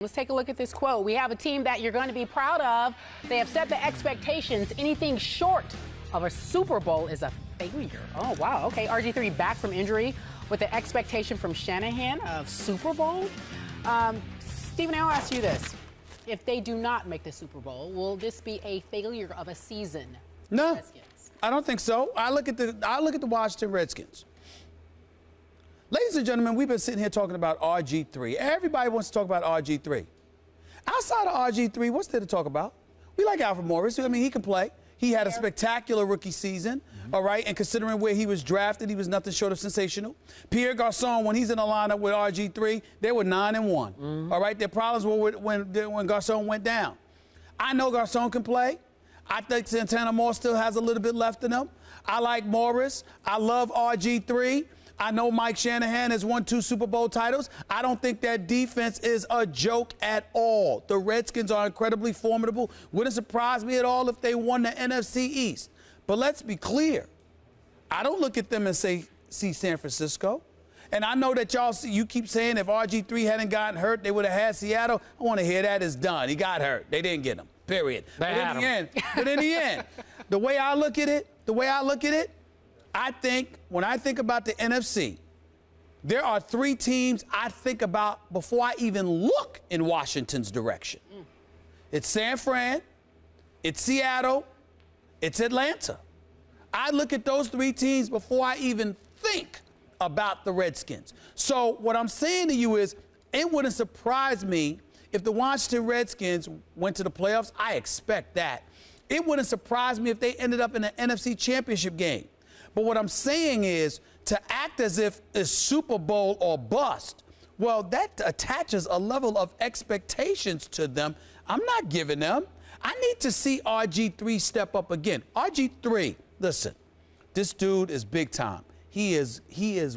Let's take a look at this quote. We have a team that you're going to be proud of. They have set the expectations. Anything short of a Super Bowl is a failure. Oh, wow. Okay, RG3 back from injury with the expectation from Shanahan of Super Bowl. Stephen, I'll ask you this. If they do not make the Super Bowl, will this be a failure of a season? No, Redskins? I don't think so. I look at the Washington Redskins. Ladies and gentlemen, we've been sitting here talking about RG3. Everybody wants to talk about RG3. Outside of RG3, what's there to talk about? We like Alfred Morris. I mean, he can play. He had a spectacular rookie season, all right? And considering where he was drafted, he was nothing short of sensational. Pierre Garçon, when he's in the lineup with RG3, they were 9-1, all right? Their problems were when Garçon went down. I know Garçon can play. I think Santana Moore still has a little bit left in him. I like Morris. I love RG3. I know Mike Shanahan has won 2 Super Bowl titles. I don't think that defense is a joke at all. The Redskins are incredibly formidable. Wouldn't surprise me at all if they won the NFC East. But let's be clear. I don't look at them and see San Francisco. And I know that you keep saying if RG3 hadn't gotten hurt, they would have had Seattle. I want to hear that is done. He got hurt. They didn't get him, period. But in the end, the way I look at it, I think, when I think about the NFC, there are 3 teams I think about before I even look in Washington's direction. It's San Fran, it's Seattle, it's Atlanta. I look at those 3 teams before I even think about the Redskins. So what I'm saying to you is, it wouldn't surprise me if the Washington Redskins went to the playoffs. I expect that. It wouldn't surprise me if they ended up in the NFC Championship game. But what I'm saying is, to act as if it's Super Bowl or bust, well, that attaches a level of expectations to them I'm not giving them. I need to see RG3 step up again. RG3, listen, this dude is big time. He is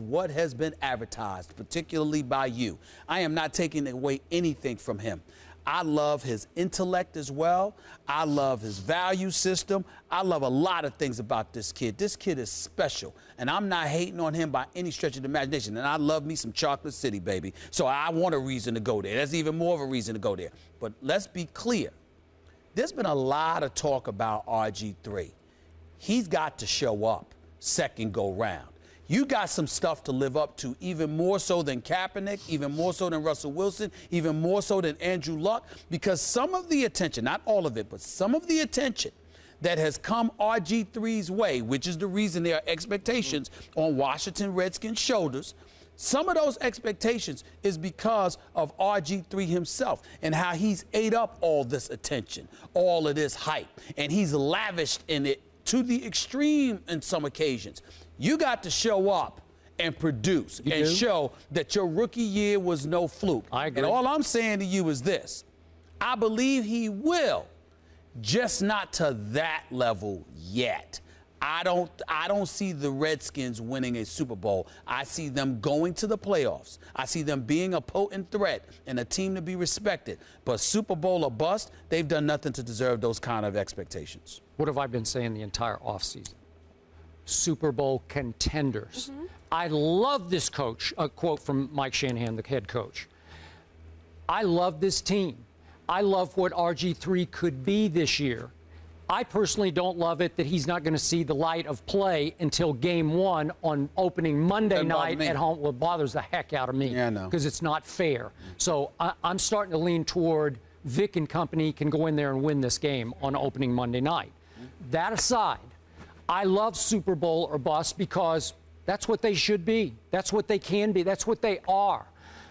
what has been advertised, particularly by you. I am not taking away anything from him. I love his intellect as well. I love his value system. I love a lot of things about this kid. This kid is special, and I'm not hating on him by any stretch of the imagination. And I love me some Chocolate City, baby. So I want a reason to go there. That's even more of a reason to go there. But let's be clear. There's been a lot of talk about RG3. He's got to show up second go round. You got some stuff to live up to, even more so than Kaepernick, even more so than Russell Wilson, even more so than Andrew Luck, because some of the attention, not all of it, but some of the attention that has come RG3's way, which is the reason there are expectations on Washington Redskins' shoulders, some of those expectations is because of RG3 himself and how he's ate up all this attention, all of this hype, and he's lavished in it to the extreme in some occasions. You got to show up and produce and show that your rookie year was no fluke. I agree. And all I'm saying to you is this. I believe he will, just not to that level yet. I don't see the Redskins winning a Super Bowl. I see them going to the playoffs. I see them being a potent threat and a team to be respected. But Super Bowl or bust, they've done nothing to deserve those kind of expectations. What have I been saying the entire offseason? Super Bowl contenders. I love this coach, a quote from Mike Shanahan, the head coach. I love this team. I love what RG3 could be this year. I personally don't love it that he's not going to see the light of play until game 1 on opening Monday night at home. Well, it bothers the heck out of me because it's not fair. So I'm starting to lean toward Vic and company can go in there and win this game on opening Monday night. That aside, I love Super Bowl or bust because that's what they should be. That's what they can be. That's what they are.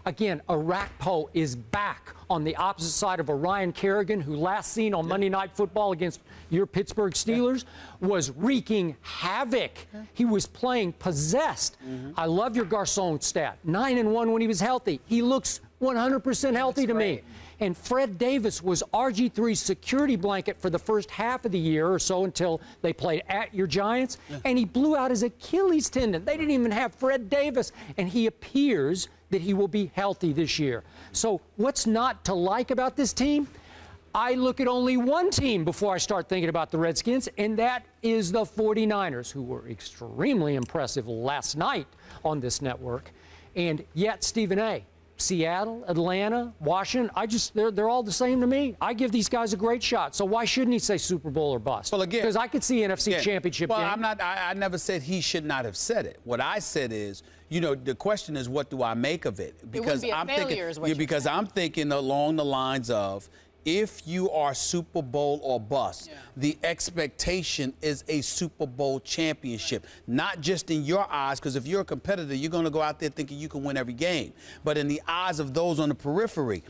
Again, Arakpo is back on the opposite side of Ryan Kerrigan, who last seen on Monday Night Football against your Pittsburgh Steelers was wreaking havoc. He was playing possessed. I love your Garçon stat. 9-1 when he was healthy. He looks 100% healthy to me. And Fred Davis was RG3's security blanket for the first half of the year or so until they played at your Giants. And he blew out his Achilles tendon. They didn't even have Fred Davis. And he appears that he will be healthy this year. So what's not to like about this team? I look at only one team before I start thinking about the Redskins, and that is the 49ers, who were extremely impressive last night on this network. And yet, Stephen A., Seattle, Atlanta, Washington, they're all the same to me. I give these guys a great shot. So why shouldn't he say Super Bowl or bust? Well, again, because I could see NFC Championship game. I never said he should not have said it. What I said is, the question is, what do I make of it? Because I'm thinking along the lines of, if you are Super Bowl or bust, the expectation is a Super Bowl championship. Not just in your eyes, because if you're a competitor, you're going to go out there thinking you can win every game. But in the eyes of those on the periphery,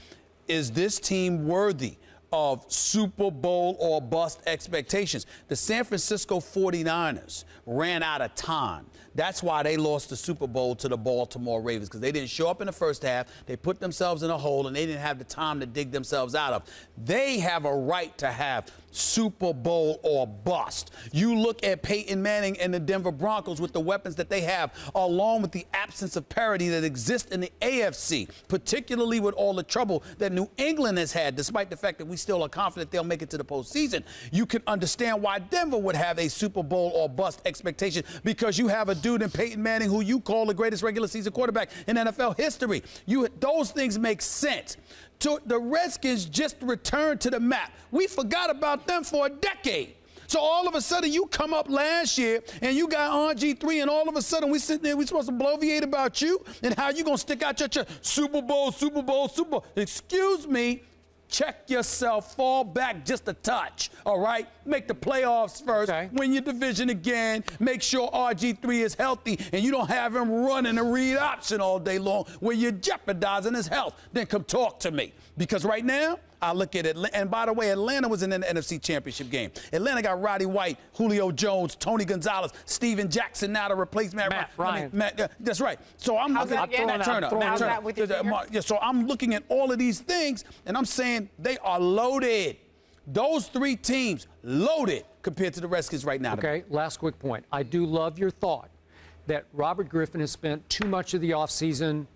is this team worthy of Super Bowl or bust expectations? The San Francisco 49ers ran out of time. That's why they lost the Super Bowl to the Baltimore Ravens, because they didn't show up in the first half. They put themselves in a hole, and they didn't have the time to dig themselves out of. They have a right to have Super Bowl or bust. You look at Peyton Manning and the Denver Broncos with the weapons that they have, along with the absence of parity that exists in the AFC, particularly with all the trouble that New England has had, despite the fact that we still are confident they'll make it to the postseason. You can understand why Denver would have a Super Bowl or bust expectation, because you have a dude in Peyton Manning who you call the greatest regular season quarterback in NFL history. Those things make sense. The Redskins just returned to the map. We forgot about them for a decade. So all of a sudden you come up last year and you got RG3, and all of a sudden we sitting there, we supposed to bloviate about you and how you gonna stick out your chest. Super Bowl, Super Bowl, Super Bowl. Excuse me. Check yourself, fall back just a touch, all right? Make the playoffs first, win your division again, make sure RG3 is healthy, and you don't have him running a read option all day long where you're jeopardizing his health. Then come talk to me. Because right now, I look at Atlanta, and by the way, Atlanta was in the NFC Championship game. Atlanta got Roddy White, Julio Jones, Tony Gonzalez, Steven Jackson now to replace Matt Ryan. That's right. So I'm looking at Matt Turner. So I'm looking at all of these things, and I'm saying they are loaded. Those three teams loaded compared to the Redskins right now. Okay, last quick point. I do love your thought that Robert Griffin has spent too much of the offseason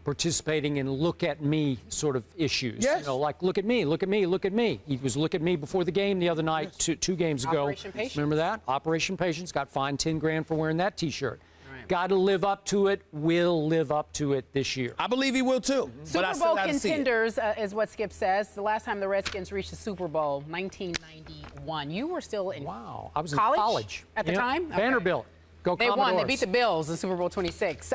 participating in look at me sort of issues. Yes. Like look at me, look at me, look at me. He was look at me before the game the other night, two games ago. Operation Patience. Remember that? Operation Patience, got fined 10 grand for wearing that T-shirt. Right. Got to live up to it, will live up to it this year. I believe he will too. Super Bowl contenders is what Skip says. The last time the Redskins reached the Super Bowl, 1991. You were still in I was college in college at the time? Vanderbilt. Go They Commodores. won. They beat the Bills in Super Bowl 26.